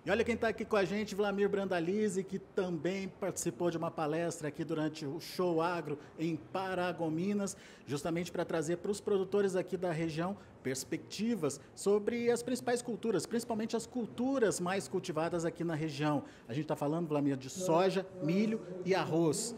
E olha quem está aqui com a gente, Vlamir Brandalize, que também participou de uma palestra aqui durante o Show Agro em Paragominas, justamente para trazer para os produtores aqui da região perspectivas sobre as principais culturas, principalmente as culturas mais cultivadas aqui na região. A gente está falando, Vlamir, de soja, milho e arroz.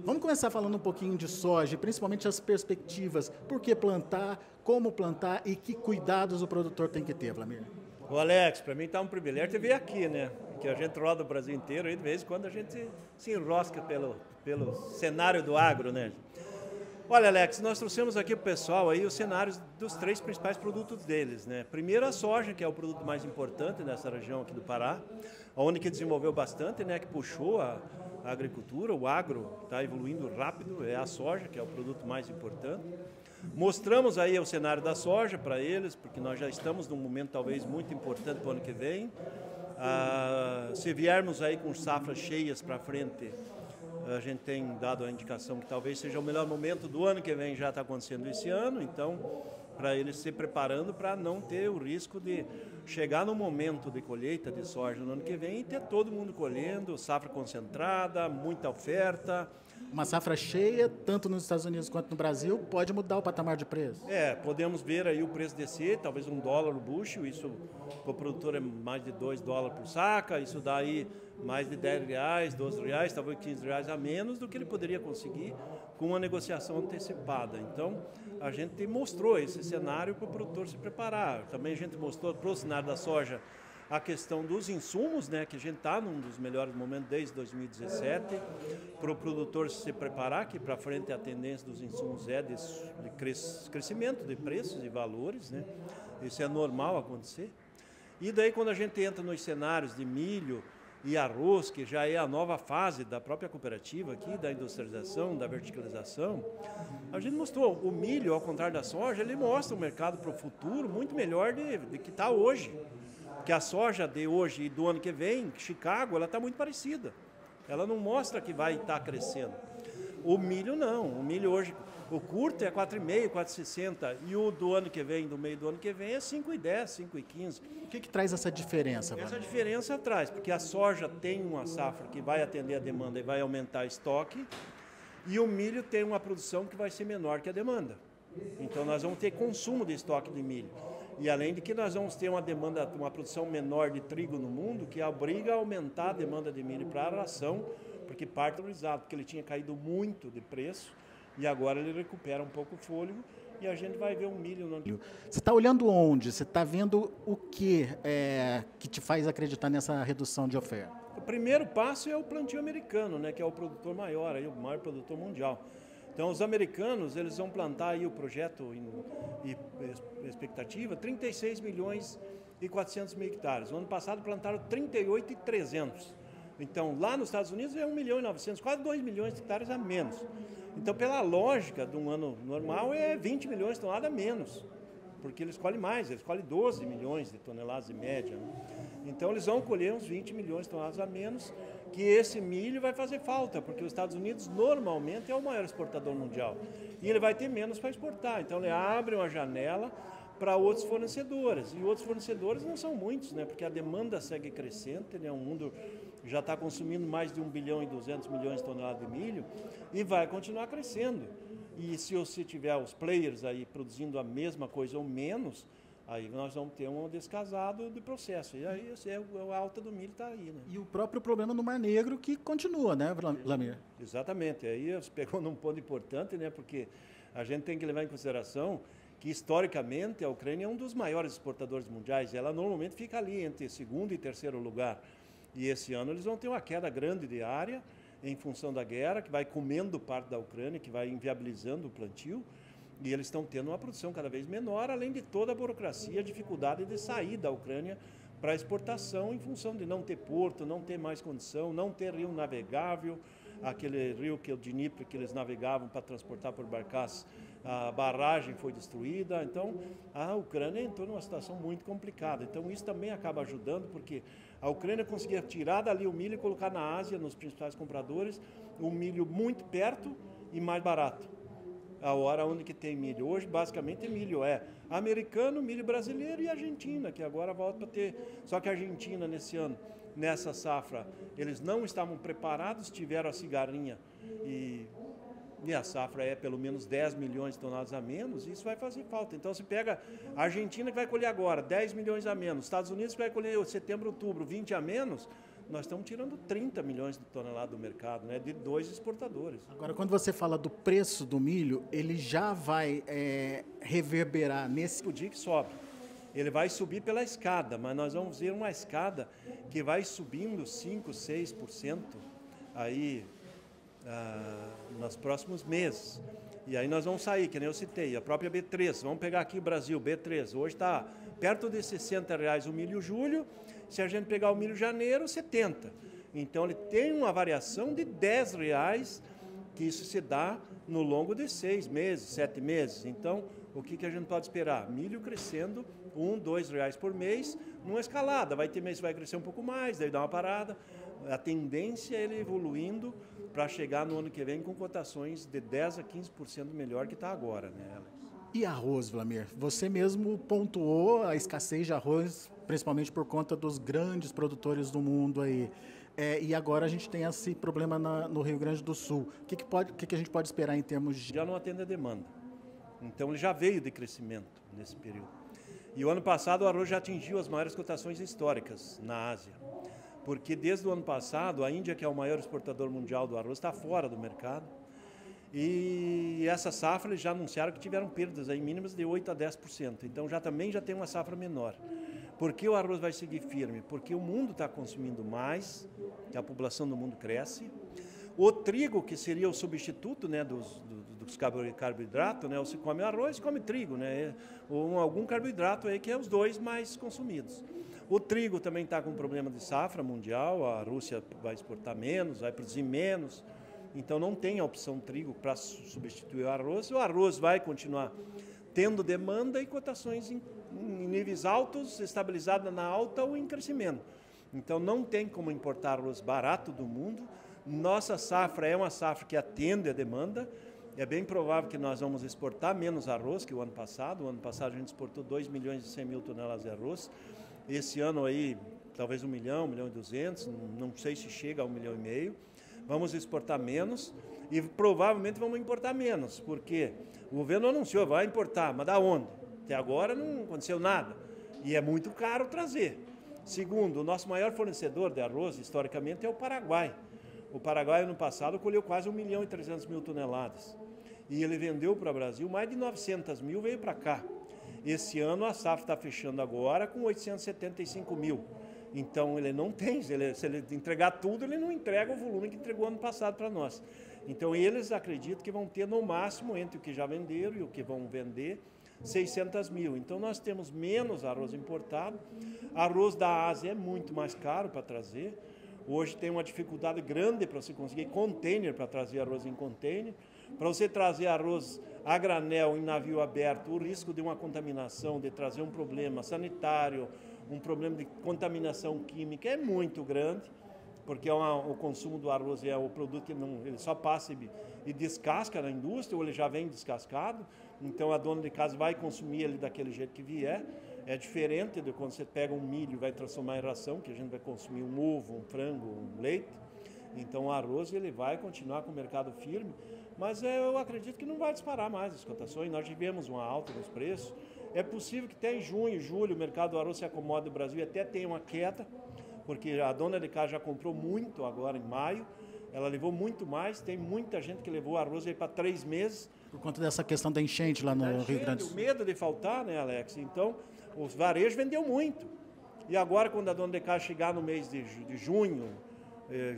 Vamos começar falando um pouquinho de soja, principalmente as perspectivas. Por que plantar, como plantar e que cuidados o produtor tem que ter, Vlamir? Ô Alex, para mim está um privilégio te ver aqui, né? Que a gente roda o Brasil inteiro e de vez em quando a gente se enrosca pelo cenário do agro, né? Olha, Alex, nós trouxemos aqui para o pessoal aí os cenários dos três principais produtos deles, né? Primeiro a soja, que é o produto mais importante nessa região aqui do Pará, onde que desenvolveu bastante, né? Que puxou a agricultura, o agro está evoluindo rápido, é a soja, que é o produto mais importante. Mostramos aí o cenário da soja para eles, porque nós já estamos num momento talvez muito importante para o ano que vem. Se viermos aí com safras cheias para frente, a gente tem dado a indicação que talvez seja o melhor momento do ano que vem, já está acontecendo esse ano, então para eles se preparando para não ter o risco de chegar no momento de colheita de soja no ano que vem e ter todo mundo colhendo, safra concentrada, muita oferta. Uma safra cheia, tanto nos Estados Unidos quanto no Brasil, pode mudar o patamar de preço? Podemos ver aí o preço descer, talvez $1 o bushel, isso para o produtor é mais de $2 por saca, isso dá aí mais de R$10, R$12, talvez R$15 a menos do que ele poderia conseguir com uma negociação antecipada. Então, a gente mostrou esse cenário para o produtor se preparar. Também a gente mostrou para o cenário da soja a questão dos insumos, né, que a gente está num dos melhores momentos desde 2017, para o produtor se preparar, que para frente a tendência dos insumos é de crescimento de preços e valores, né, isso é normal acontecer. E daí quando a gente entra nos cenários de milho e arroz, que já é a nova fase da própria cooperativa aqui, da industrialização, da verticalização, a gente mostrou o milho, ao contrário da soja, ele mostra o mercado para o futuro muito melhor de que está hoje. Que a soja de hoje e do ano que vem, Chicago, ela está muito parecida. Ela não mostra que vai estar crescendo. O milho não. O milho hoje, o curto é 4,5, 4,60 e o do ano que vem, do meio do ano que vem, é 5,10, 5,15. O que traz essa diferença, Vlamir? Essa diferença traz, porque a soja tem uma safra que vai atender a demanda e vai aumentar estoque, e o milho tem uma produção que vai ser menor que a demanda. Então nós vamos ter consumo de estoque de milho. E além de que nós vamos ter uma demanda, uma produção menor de trigo no mundo, que obriga a aumentar a demanda de milho para a ração, porque parte valorizado, porque ele tinha caído muito de preço e agora ele recupera um pouco o fôlego e a gente vai ver um milho no ano. Você está olhando onde? Você está vendo o que te faz acreditar nessa redução de oferta? O primeiro passo é o plantio americano, né, que é o produtor maior, aí, o maior produtor mundial. Então, os americanos, eles vão plantar aí o projeto e expectativa 36 milhões e 400 mil hectares. No ano passado plantaram 38.300. Então, lá nos Estados Unidos é 1 milhão e 900, quase 2 milhões de hectares a menos. Então, pela lógica de um ano normal, é 20 milhões de toneladas a menos, porque eles colhem mais, eles colhem 12 milhões de toneladas em média, né? Então, eles vão colher uns 20 milhões de toneladas a menos, que esse milho vai fazer falta, porque os Estados Unidos normalmente é o maior exportador mundial. E ele vai ter menos para exportar. Então, ele abre uma janela para outros fornecedores. E outros fornecedores não são muitos, né? Porque a demanda segue crescente, né? O mundo já está consumindo mais de 1 bilhão e 200 milhões de toneladas de milho e vai continuar crescendo. E se você tiver os players aí produzindo a mesma coisa ou menos, aí nós vamos ter um descasado do processo. E aí a alta do milho está aí, né? E o próprio problema no Mar Negro que continua, né, Vlamir? Exatamente. Aí você pegou num ponto importante, né? Porque a gente tem que levar em consideração que, historicamente, a Ucrânia é um dos maiores exportadores mundiais. Ela normalmente fica ali entre segundo e terceiro lugar. E esse ano eles vão ter uma queda grande de área em função da guerra, que vai comendo parte da Ucrânia, que vai inviabilizando o plantio. E eles estão tendo uma produção cada vez menor, além de toda a burocracia, a dificuldade de sair da Ucrânia para exportação em função de não ter porto, não ter mais condição, não ter rio navegável, aquele rio que é o Dnipro que eles navegavam para transportar por barcaças, a barragem foi destruída, então a Ucrânia entrou numa situação muito complicada. Então isso também acaba ajudando, porque a Ucrânia conseguia tirar dali o milho e colocar na Ásia, nos principais compradores, o milho muito perto e mais barato. a hora onde que tem milho. Hoje, basicamente, milho é americano, milho brasileiro e Argentina, que agora volta para ter. Só que a Argentina, nesse ano, nessa safra, eles não estavam preparados, tiveram a cigarrinha e a safra é pelo menos 10 milhões de toneladas a menos, e isso vai fazer falta. Então, se pega a Argentina, que vai colher agora 10 milhões a menos, Estados Unidos, que vai colher setembro, outubro, 20 a menos, nós estamos tirando 30 milhões de toneladas do mercado, né, de 2 exportadores. Agora, quando você fala do preço do milho, ele já vai reverberar nesse... O dia que sobe, ele vai subir pela escada, mas nós vamos ver uma escada que vai subindo 5%, 6% aí nos próximos meses. E aí nós vamos sair, que nem eu citei, a própria B3, vamos pegar aqui o Brasil, B3, hoje está perto de R$60 o milho julho, se a gente pegar o milho janeiro, 70. Então ele tem uma variação de R$10, que isso se dá no longo de 6 meses, 7 meses. Então, o que a gente pode esperar? Milho crescendo R$1, R$2 por mês, numa escalada. Vai ter mês que vai crescer um pouco mais, daí dá uma parada. A tendência é ele evoluindo para chegar no ano que vem com cotações de 10% a 15% melhor que está agora, né, Alex? E arroz, Wlamir? Você mesmo pontuou a escassez de arroz, principalmente por conta dos grandes produtores do mundo aí. E agora a gente tem esse problema no Rio Grande do Sul. O que a gente pode esperar em termos de... Já não atende a demanda. Então ele já veio de crescimento nesse período. E o ano passado o arroz já atingiu as maiores cotações históricas na Ásia. Porque desde o ano passado, a Índia, que é o maior exportador mundial do arroz, está fora do mercado. E essa safra eles já anunciaram que tiveram perdas aí mínimas de 8% a 10%. Então também já tem uma safra menor. Por que o arroz vai seguir firme? Porque o mundo está consumindo mais, a população do mundo cresce. O trigo, que seria o substituto, né, dos carboidratos, né, ou se come arroz, se come trigo, né, ou algum carboidrato aí que é os dois mais consumidos. O trigo também está com problema de safra mundial, a Rússia vai exportar menos, vai produzir menos, então não tem a opção trigo para substituir o arroz vai continuar tendo demanda e cotações em níveis altos, estabilizada na alta ou em crescimento. Então não tem como importar arroz barato do mundo. Nossa safra é uma safra que atende a demanda. É bem provável que nós vamos exportar menos arroz que o ano passado. O ano passado a gente exportou 2 milhões e 100 mil toneladas de arroz. Esse ano aí, talvez 1 milhão, 1 milhão e 200, não sei se chega a 1,5 milhão. Vamos exportar menos e provavelmente vamos importar menos, porque o governo anunciou, vai importar, mas da onde? Até agora não aconteceu nada e é muito caro trazer. Segundo, o nosso maior fornecedor de arroz, historicamente, é o Paraguai. O Paraguai, ano passado, colheu quase 1 milhão e 300 mil toneladas. E ele vendeu para o Brasil, mais de 900 mil veio para cá. Esse ano, a safra está fechando agora com 875 mil. Então, ele não tem, se ele entregar tudo, ele não entrega o volume que entregou ano passado para nós. Então, eles acreditam que vão ter, no máximo, entre o que já venderam e o que vão vender, 600 mil. Então, nós temos menos arroz importado. Arroz da Ásia é muito mais caro para trazer. Hoje tem uma dificuldade grande para você conseguir container, para trazer arroz em container. Para você trazer arroz a granel em navio aberto, o risco de uma contaminação, de trazer um problema sanitário, um problema de contaminação química é muito grande, porque o consumo do arroz é o produto que ele só passa e descasca na indústria, ou ele já vem descascado, então a dona de casa vai consumir ele daquele jeito que vier. É diferente de quando você pega um milho e vai transformar em ração, que a gente vai consumir um ovo, um frango, um leite. Então o arroz ele vai continuar com o mercado firme, mas eu acredito que não vai disparar mais as cotações. Nós tivemos uma alta nos preços. É possível que até em junho e julho o mercado do arroz se acomode no Brasil e até tenha uma queda, porque a dona de casa já comprou muito agora em maio, ela levou muito mais, tem muita gente que levou arroz aí para 3 meses. Por conta dessa questão da enchente lá no Rio Grande do Sul. O medo de faltar, né, Alex? Então, os varejos vendeu muito. E agora, quando a dona de casa chegar no mês de junho,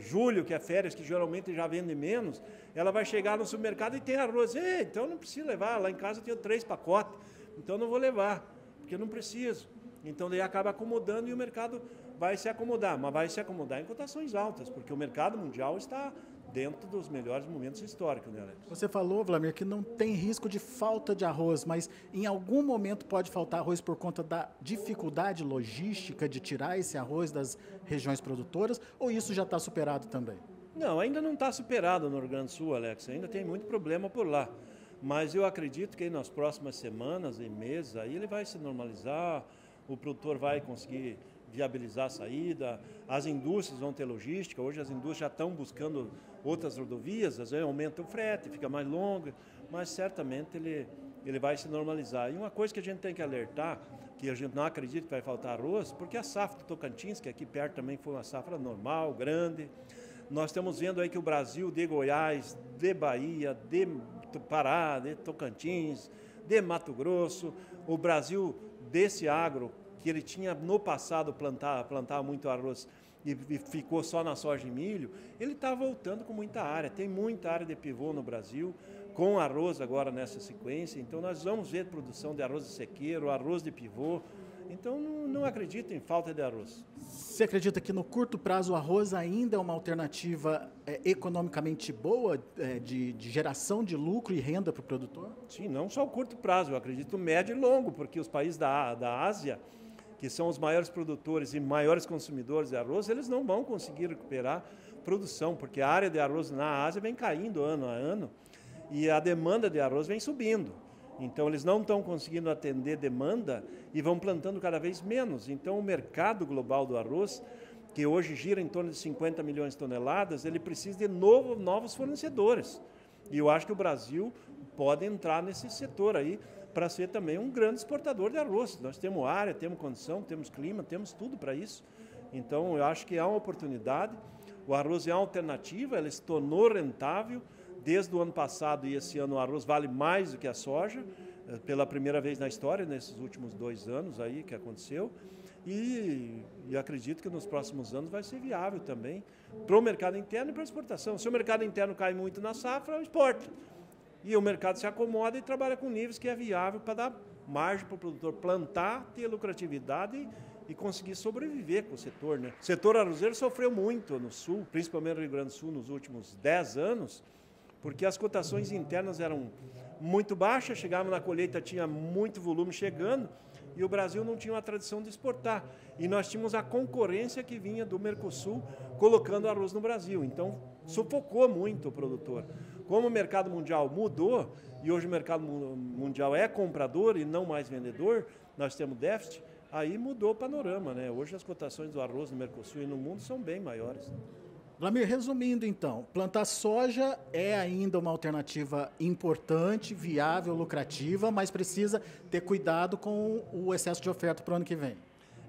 julho, que é férias, que geralmente já vende menos, ela vai chegar no supermercado e tem arroz. Então não preciso levar, lá em casa eu tenho 3 pacotes, então não vou levar, porque eu não preciso. Então daí acaba acomodando e o mercado vai se acomodar, mas vai se acomodar em cotações altas, porque o mercado mundial está dentro dos melhores momentos históricos, né, Alex? Você falou, Wlamir, que não tem risco de falta de arroz, mas em algum momento pode faltar arroz por conta da dificuldade logística de tirar esse arroz das regiões produtoras, ou isso já está superado também? Não, ainda não está superado no Rio Grande do Sul, Alex, ainda tem muito problema por lá. mas eu acredito que aí nas próximas semanas e meses aí ele vai se normalizar, o produtor vai conseguir viabilizar a saída, as indústrias vão ter logística, hoje as indústrias já estão buscando outras rodovias, às vezes aumenta o frete, fica mais longo, mas certamente ele vai se normalizar. E uma coisa que a gente tem que alertar, que a gente não acredita que vai faltar arroz, porque a safra do Tocantins, que aqui perto também foi uma safra normal, grande, nós estamos vendo aí que o Brasil de Goiás, de Bahia, de Pará, de Tocantins, de Mato Grosso, o Brasil desse agro, que ele tinha no passado plantava muito arroz e ficou só na soja e milho, ele está voltando com muita área. Tem muita área de pivô no Brasil, com arroz agora nessa sequência. Então nós vamos ver produção de arroz de sequeiro, arroz de pivô. Então não acredito em falta de arroz. Você acredita que no curto prazo o arroz ainda é uma alternativa economicamente boa, de geração de lucro e renda para o produtor? Sim, não só o curto prazo, eu acredito médio e longo, porque os países da Ásia, que são os maiores produtores e maiores consumidores de arroz, eles não vão conseguir recuperar produção, porque a área de arroz na Ásia vem caindo ano a ano e a demanda de arroz vem subindo. Então, eles não estão conseguindo atender demanda e vão plantando cada vez menos. Então, o mercado global do arroz, que hoje gira em torno de 50 milhões de toneladas, ele precisa de novos fornecedores. E eu acho que o Brasil pode entrar nesse setor aí, para ser também um grande exportador de arroz. Nós temos área, temos condição, temos clima, temos tudo para isso. Então, eu acho que há uma oportunidade. O arroz é uma alternativa, ele se tornou rentável. Desde o ano passado e esse ano o arroz vale mais do que a soja, pela primeira vez na história, nesses últimos 2 anos aí que aconteceu. E acredito que nos próximos anos vai ser viável também para o mercado interno e para a exportação. Se o mercado interno cai muito na safra, exporta. E o mercado se acomoda e trabalha com níveis que é viável para dar margem para o produtor plantar, ter lucratividade e conseguir sobreviver com o setor, né? O setor arrozeiro sofreu muito no Sul, principalmente no Rio Grande do Sul, nos últimos 10 anos, porque as cotações internas eram muito baixas, chegava na colheita, tinha muito volume chegando, e o Brasil não tinha uma tradição de exportar. E nós tínhamos a concorrência que vinha do Mercosul colocando arroz no Brasil. Então, sufocou muito o produtor. Como o mercado mundial mudou, e hoje o mercado mundial é comprador e não mais vendedor, nós temos déficit, aí mudou o panorama, né? Hoje as cotações do arroz no Mercosul e no mundo são bem maiores. Vlamir, resumindo então, plantar soja é ainda uma alternativa importante, viável, lucrativa, mas precisa ter cuidado com o excesso de oferta para o ano que vem.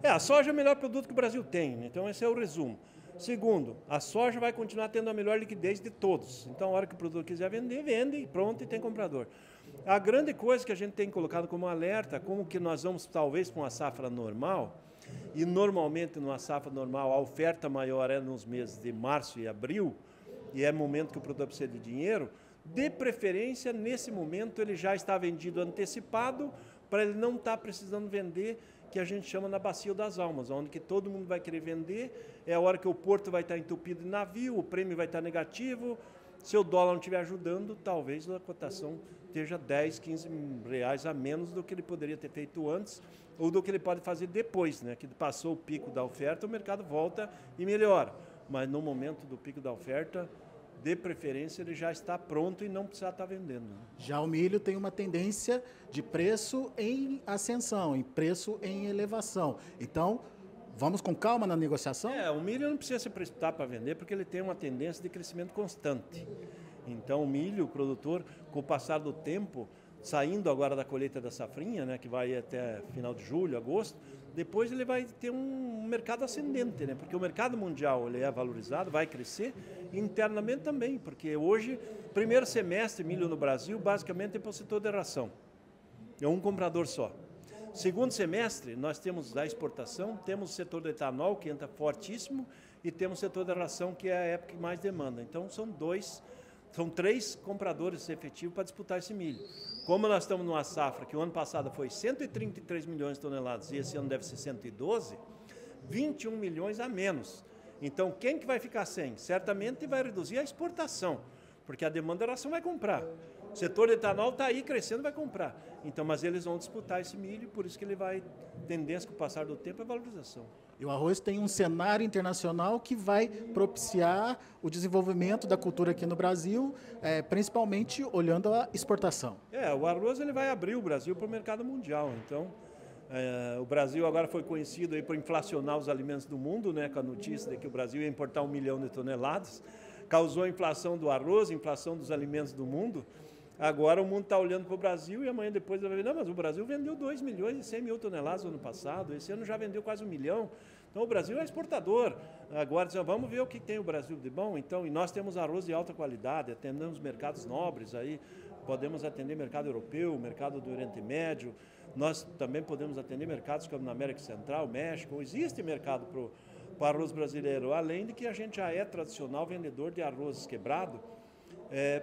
A soja é o melhor produto que o Brasil tem, então esse é o resumo. Segundo, a soja vai continuar tendo a melhor liquidez de todos. Então, a hora que o produtor quiser vender, vende e pronto, e tem comprador. A grande coisa que a gente tem colocado como alerta, como que nós vamos talvez com a safra normal, e normalmente numa safra normal a oferta maior é nos meses de março e abril, e é momento que o produtor precisa de dinheiro, de preferência nesse momento ele já está vendido antecipado, para ele não estar precisando vender, que a gente chama na bacia das almas, onde que todo mundo vai querer vender, é a hora que o porto vai estar entupido de navio, o prêmio vai estar negativo, se o dólar não estiver ajudando, talvez a cotação esteja 10, 15 reais a menos do que ele poderia ter feito antes, ou do que ele pode fazer depois, né? Que passou o pico da oferta, o mercado volta e melhora. Mas no momento do pico da oferta, de preferência, ele já está pronto e não precisa estar vendendo. Já o milho tem uma tendência de preço em ascensão, em preço em elevação. Então, vamos com calma na negociação? O milho não precisa se precipitar para vender, porque ele tem uma tendência de crescimento constante. Então, o milho, o produtor, com o passar do tempo, saindo agora da colheita da safrinha, né, que vai até final de julho, agosto, depois ele vai ter um mercado ascendente, né, porque o mercado mundial ele é valorizado, vai crescer, e internamente também, porque hoje, primeiro semestre, milho no Brasil, basicamente é para o setor de ração. É um comprador só. Segundo semestre, nós temos a exportação, temos o setor do etanol, que entra fortíssimo, e temos o setor da ração, que é a época que mais demanda. Então, são 3 compradores efetivos para disputar esse milho. Como nós estamos numa safra que o ano passado foi 133 milhões de toneladas e esse ano deve ser 112, 21 milhões a menos. Então, quem que vai ficar sem? Certamente vai reduzir a exportação, porque a demanda da ração vai comprar. O setor de etanol está aí crescendo, vai comprar. Então, mas eles vão disputar esse milho, por isso que ele vai, tendência com o passar do tempo, é valorização. E o arroz tem um cenário internacional que vai propiciar o desenvolvimento da cultura aqui no Brasil, principalmente olhando a exportação. O arroz ele vai abrir o Brasil para o mercado mundial. Então, o Brasil agora foi conhecido aí por inflacionar os alimentos do mundo, né, com a notícia de que o Brasil ia importar 1 milhão de toneladas. Causou a inflação do arroz, inflação dos alimentos do mundo. Agora o mundo está olhando para o Brasil e amanhã depois vai ver, não, mas o Brasil vendeu 2 milhões e 100 mil toneladas no ano passado, esse ano já vendeu quase 1 milhão. Então o Brasil é exportador. Agora vamos ver o que tem o Brasil de bom. Então, e nós temos arroz de alta qualidade, atendemos mercados nobres aí, podemos atender mercado europeu, mercado do Oriente Médio, nós também podemos atender mercados como na América Central, México, existe mercado para o arroz brasileiro, além de que a gente já é tradicional vendedor de arroz quebrado,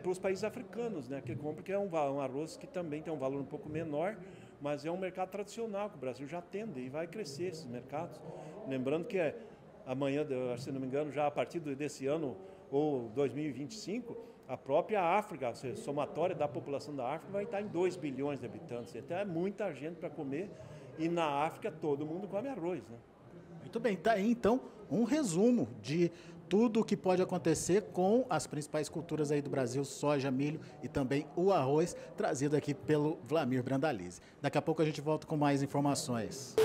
para os países africanos, né, que compram, que é um arroz que também tem um valor um pouco menor, mas é um mercado tradicional que o Brasil já atende e vai crescer esses mercados. Lembrando que amanhã, se não me engano, já a partir desse ano ou 2025, a própria África, a somatória da população da África vai estar em 2 bilhões de habitantes. Então é muita gente para comer e na África todo mundo come arroz, né? Muito bem, tá aí então um resumo de tudo o que pode acontecer com as principais culturas aí do Brasil, soja, milho e também o arroz, trazido aqui pelo Wlamir Brandalize. Daqui a pouco a gente volta com mais informações.